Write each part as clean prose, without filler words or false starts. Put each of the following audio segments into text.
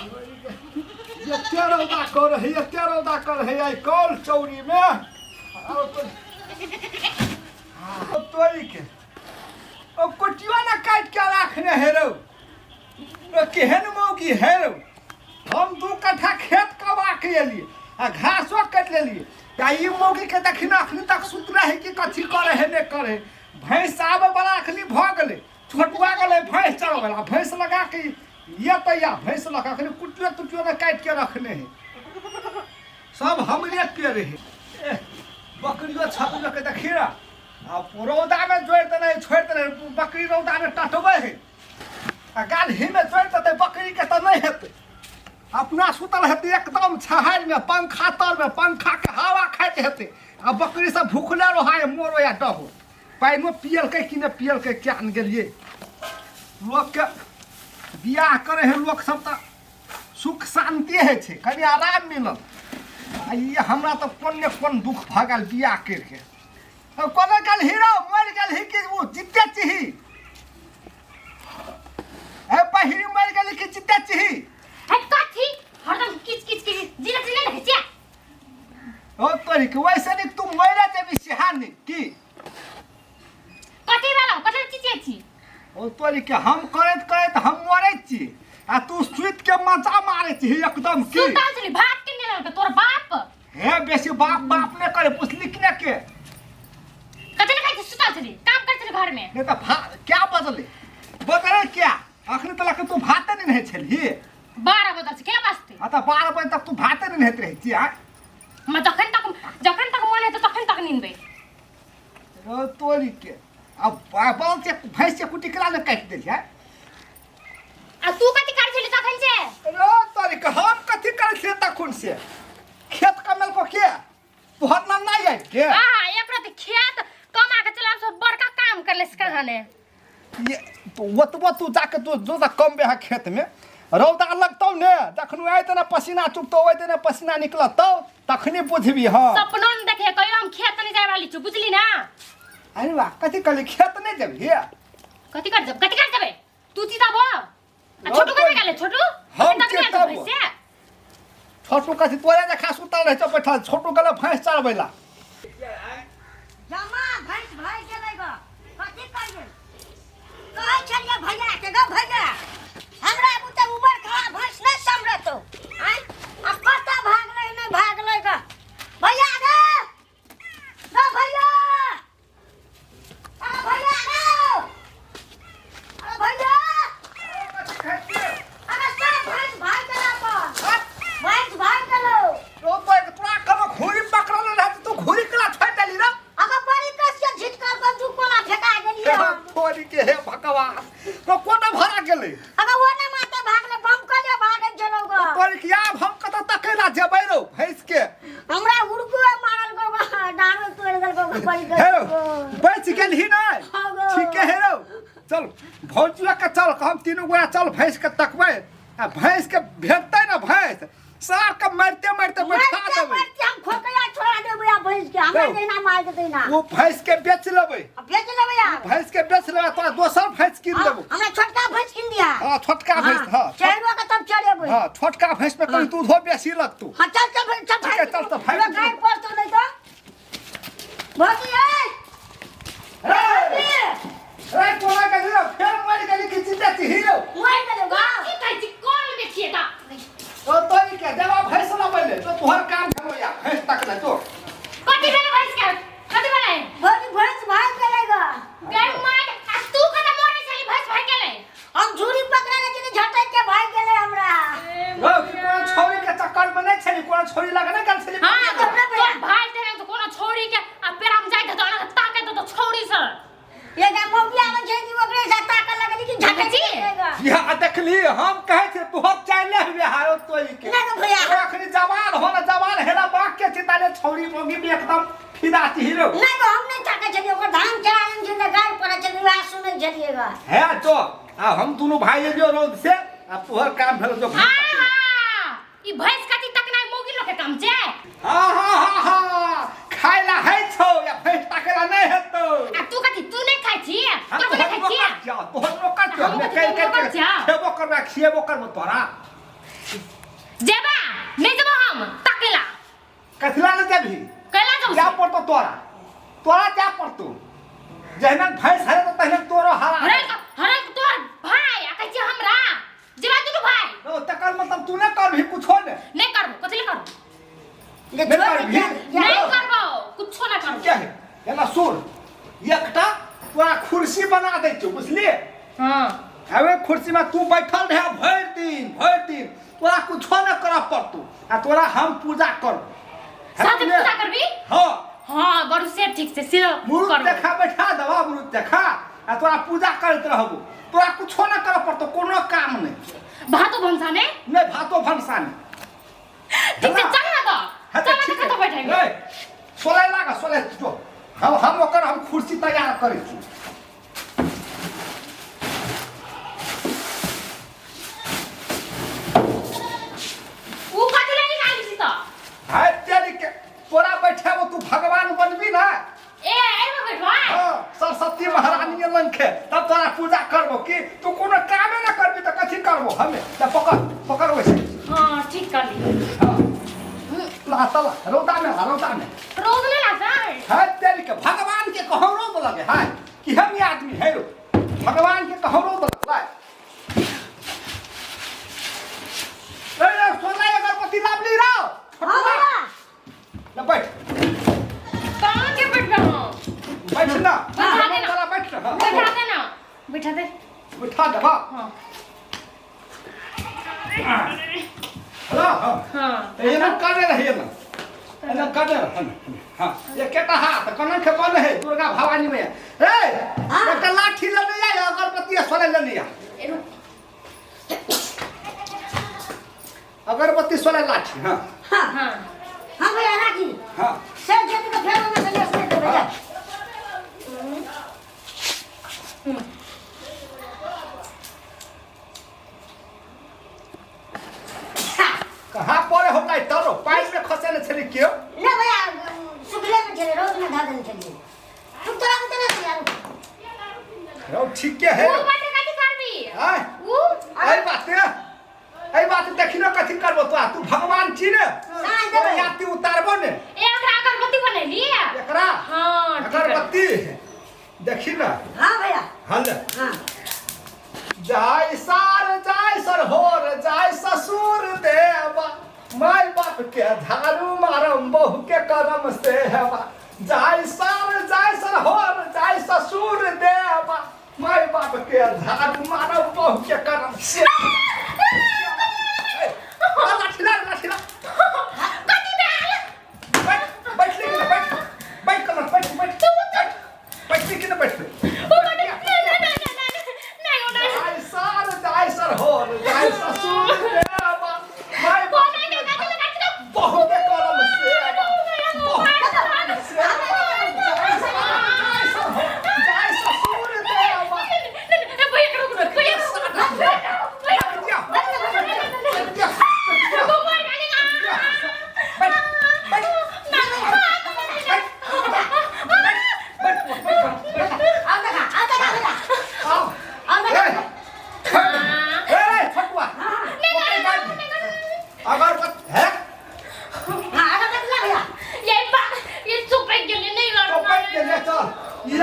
ये तेरौदा कर है, ये तेरौदा कर है, आई कॉल चौरी में आओ तो के अब कुटिया ना काट के रखने है रो केहन मौगी है रो हम 2 कट्ठा खेत कबा के लिए आ घासो काट लेलिए या ई मौगी के देखिना अखनी तक सुतरा है कि कथी करे है ने करे भैंस आवे वाला अखनी भ गेले छोटुआ गेले भैंस चढ़ वाला भैंस लगा के ये तो या भैंस लगा के कुटिया तुटिया ना काट के रखने है सब हमरे पे रहे बकरियो छपल के देखिरा आ रौदा में जोड़ते नहीं छोड़ते नहीं बकरी रौदा में टटबे है आ गाली में जोड़ते बकरी के तो नहीं हेते अपना सुतल हेते एकदम छहार में पंखा तर में पंखा के हवा खाते हेते आ बकरी सब भूखले रहा मोरो या डहो पाइनो पियल के कि न पियल के क्या न गेलिए लोग के बियाह करे है लोग सब त सुख शांति है छे कभी आराम मिलल आ ये हमरा तो कोन दुख भगल बियाह करके अब कोन कल हीरो मर गेल ही कि वो जिते छी ए पहिरी मर गेल कि जिते छी है कथी हरदम किच जिला नहीं छै ओ तोरी के वैसे नहीं तू मरे जेबी सिहानी की कथी वाला कथी चीजे छी ओ तोरी के हम करत हम मरे छी आ तू सुत के मजा मारे छी एकदम की सुता छली भात के ने तोर बाप हे बेसी बाप ने करे पुछली कि ने के कथी ने खाई सुता छली काम कर छली घर में नहीं तो क्या बदले क्या अखनी तक तू भाते नहीं है छली 12 बजे से क्या वास्ते आ तो 12 बजे तक तू भाते नहीं रहत रही छी आ मैं जखन तक मन है तो तखन तक नींदबे ओ तोरी के अब बाल से भैंस से कुटी कला ने काट दे है आ तू कथी कर छली तखन से रो तोरी के हम कथी कर से तखन से खेत कमल को के तोहर ना नहीं है के हां एक रात खेत कमा के चला सब बड़का काम कर ले कहाने ये तो वो तू जाके तू जो कम बे खेत में रौदा लगतौ ने जखन आइ तना पसीना चुपतो ओइ तना पसीना निकलतौ तखनी बुझबी हां सपनो न देखे कहियो हम खेत नहीं जाय वाली छु बुझली ना अरे वाह कथी कहली खेत नहीं जेबी कथी कर जबे तू सीधा बो आ छोटू कथी गेले छोटू हम के तब छोटू कथी तोरे देखा सुतल रह छ बैठल छोटू गले भैंस चरबैला जमा भैंस भाई गेलै ग कथी करिए कहै छलिए भैया के ग भैया हमरा बुते उमर खा भैंस नहीं समरतो आय आ कता भागलै नहीं भागलै ग भैया गे ग भैया अरे भैया गे अरे भैया अरे सब भैंस भाग गेला पर भैंस भाग गेलो ओ तो तोरा कब घोड़ी पकड़ल रह तू घोड़ी कला छोड़ देली रे अगर बड़ी कस के झिटकर को दुकोला फेंका गेलिए थोड़ी के हे भगवान तो कोना भरा गेलै अगर ओने माते भागले बम कले भागे चलो ग तोरी के आब हम कत तकेला जेबै रो भैंस के हमरा उड़को मारल गो डारो तोड़ देल गो बड़ी हेरो गो बच गेल ही नहीं ठीक है हेरो चल भौजिया के चल हम तीनों गोरा चल भैंस के तकबै आ भैंस के भेटतै ना भैंस सार के मारते बैठा देबै हम खोकया छोड़ा देबै आ भैंस के हमरा देना मार देतै ना वो भैंस के बेच लेबै बेच लेबै यार भैंस के बेच लेबै तोरा दोसर भैंस किन देबो हमरा छोटका भैंस किन दिया हां छोटका भैंस हां चढ़वा के तब चढ़ेबै हां छोटका भैंस में कहीं दूधो बेसी लगतौ हां चल भैंस चल तो भैंस गाय पड़तो नहीं तो भौजी रे कोना के दियो फेर मार गेली कि चिंता छी हीरो मार देलो गा की कहै छी कोन में छिए ता तो तोरी के जवाब भैंस ना पहले तो तोहर काम करो या भैंस तक ले तो कथी भेले भैंस के कथी भेले भौजी भैंस भाग गेलै गा गैर मार आ तू कत मोरे छली भैंस भाग गेले हम झूरी पकड़ा के झटक के भाग गेलै हमरा रो कि कोन छोरी के चक्कर में नहीं छली कोन छोरी लगने गल छली हां तो भाई तेरे तो कोनो छोरी के आ पेरा में जाय त ना ताके तो छोरी सर ये गा मोबिया में छै कि ओकरे से ताके लगली कि झटक झटक या देखली हम कहे थे बहुत चाले हुए हारो तोरी के ना भैया अखनी जवान हो ना जवान हेरा बाक के चिताले छोरी मोगी में एकदम फिदा छी हीरो नहीं तो हम नहीं ताके छलिए ओकर धान चरायन छै गाय पड़े छै विवाह सुनै छलिएगा है तो आ हम दोनों भाई जो रोड से आ तोहर काम भेल जो हां ई भैंस कथी तक नहीं मोगी लोग के काम छै हां खाइला है छौ या भैंस ताकेला नहीं हेतौ आ तू कथी तू नहीं खाइ छी तू नहीं खाइ छी तोहर नौकर छौ मैं कह के खेबो करबा तोरा जेबा नहीं जेबा हम ताकेला कथला न देबी कैला जाऊ क्या पड़तो तोरा क्या पड़तो जहना भैंस है तो तहना तोरो हरा हरे तोर भाई आ कहि हमरा जेबा दुनु भाई तो तकर मतलब तू न कर भी कुछो नहीं करबो कथले करबो ये नहीं कर भी नहीं करबो कुछो ना करबो क्या है एना सुन एकटा तोरा कुर्सी बना दे छु बुझली हां हवे कुर्सी में तू बैठल रहे भर दिन तोरा कुछो न कर पड़तो आ तोरा हम पूजा कर साथ पूजा करबी हां हां बरु से ठीक से मुरुत देखा बैठा दवा मुरुत देखा आ तोरा पूजा करत रहबो तोरा कुछो न कर पड़तो कोनो काम नहीं भातो भंसा ने नहीं भातो भंसा नहीं ठीक से चल ना तो चल ना तो बैठेंगे ए सोले लागा सोले तो हम ओकर हम कुर्सी तैयार करै छी ऊ कथले निकाली छी तो हाय तेरी के तोरा बैठेबो तू भगवान बनबी ना ए एमे बैठवा हां सरस्वती महारानी लंखे तब तोरा पूजा करबो कि तू कोनो कामे न करबी त कथि करबो हमें त पकड़ वैसे हां ठीक कर ली हां ला तला रोदा में रोज नहीं लगता है हाय तेरी के भगवान के कहौ रोद लगे हाय कि हम ये आदमी है रो भगवान के कहौ रोद लगे ए सोना अगरबत्ती लाबली रहो हां भैया न बैठ कहां के बैठ रहा बैठ ना बैठा देना। वाला बैठ हां बैठा दे ना बैठा दे बैठा दे बा हां हेलो हां हां ये ना करे रहे ना करे हां ये केटा हाथ कनन के बन है दुर्गा भवानी में ए एक लाठी ले ले आ अगरबत्ती सोले ले लिया अगरबत्ती सोले लाठी हां हां हां हां भैया राखी हां सब जब के फेरो में चले से तो भैया कहां पड़े हो गई तरो पाइप में खसे न छली क्यों ना भैया सुखले में चले रोज में धा देने चलिए तुम तोरा को ना यार रो ठीक के है वो बैठे कथि करबी हां वो आई बात देखि न कथि करबो तू भगवान छी ने नहीं देबे याती उतारबो ने एकरा अगरबत्ती बनैली एकरा हां अगरबत्ती देखि न हां भैया हल हां जाय सर होर जाय ससुर देवा माय बाप के झाड़ू मारम बहू के करम सेवा जाय सर होर जाय ससुर देवा माय बाप के झाड़ू मारम बहू के करम सेवा लाठीला कथि दे बैठ ले के बैठ कमर बैठ ले के बैठ जाय सर होर जाय ससुर देवा माय बाप बहुत करम सेवा जाय ससुर देवा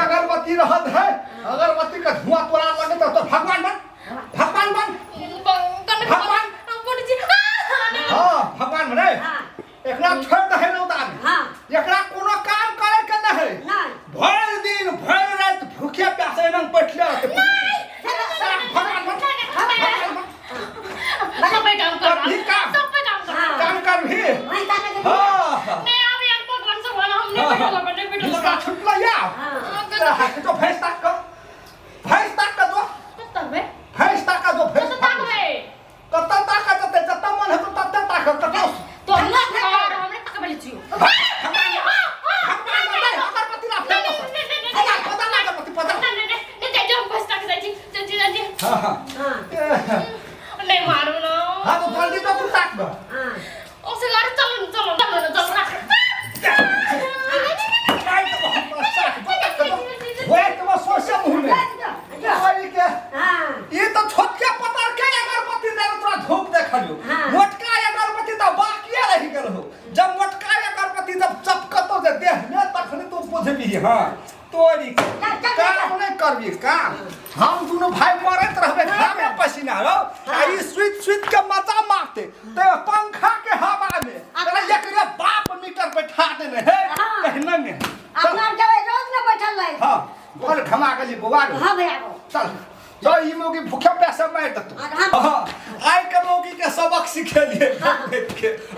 अगरबत्ती रहत है अगरबत्ती का धुआं तोरा लगे तो भगवान बन हां भगवान बने एकरा छोड़ दे न उतार हां एकरा कोनो काम करे के न है नहीं भर दिन भर रात भूखे प्यासे न बैठले रहते भगवान बन सब पे काम कर भी काम सब पे काम कर काम कर भी वही ताने के हां नहीं अब यार भगवान से बोला हम नहीं बैठो इसका छुटला या तो भैंस तक का दो तब बे भैंस तक का दो भैंस तो तक बे कत्ता तक का जते जत्ता मन है तो तत्ता तक कत्ता तो हमने तक बोले छियो अगरबत्ती ला पता ना पता नहीं जो बस तक जाई हां हां नहीं मारो ना हां तो जल्दी तो तू तक दो हां उसे गाड़ी चलो वो तो सोशल मुंह में ये तो छोटके पतार के अगरबत्ती दे तोरा धूप देख देखलियो हाँ। मोटका अगरबत्ती तो बाकिए रह गेल हो जब मोटका अगरबत्ती जब चपकतो जे देह में तखन तू बुझबी हां तोरी काम नहीं करबी काम हम दोनों भाई मरत रहबे घामे पसीना रो आ ई स्विच के मजा मारते ते पंखा के हवा में अरे एकरे बाप मीटर बैठा देने है कहना में अपना जब रोज न बैठल रहे हां बोल घमा गली बुआ हां भैया चल जो ई मोगी भूखे पैसा मार दतो हां आई के मोगी के सबक सिखेलिए देख के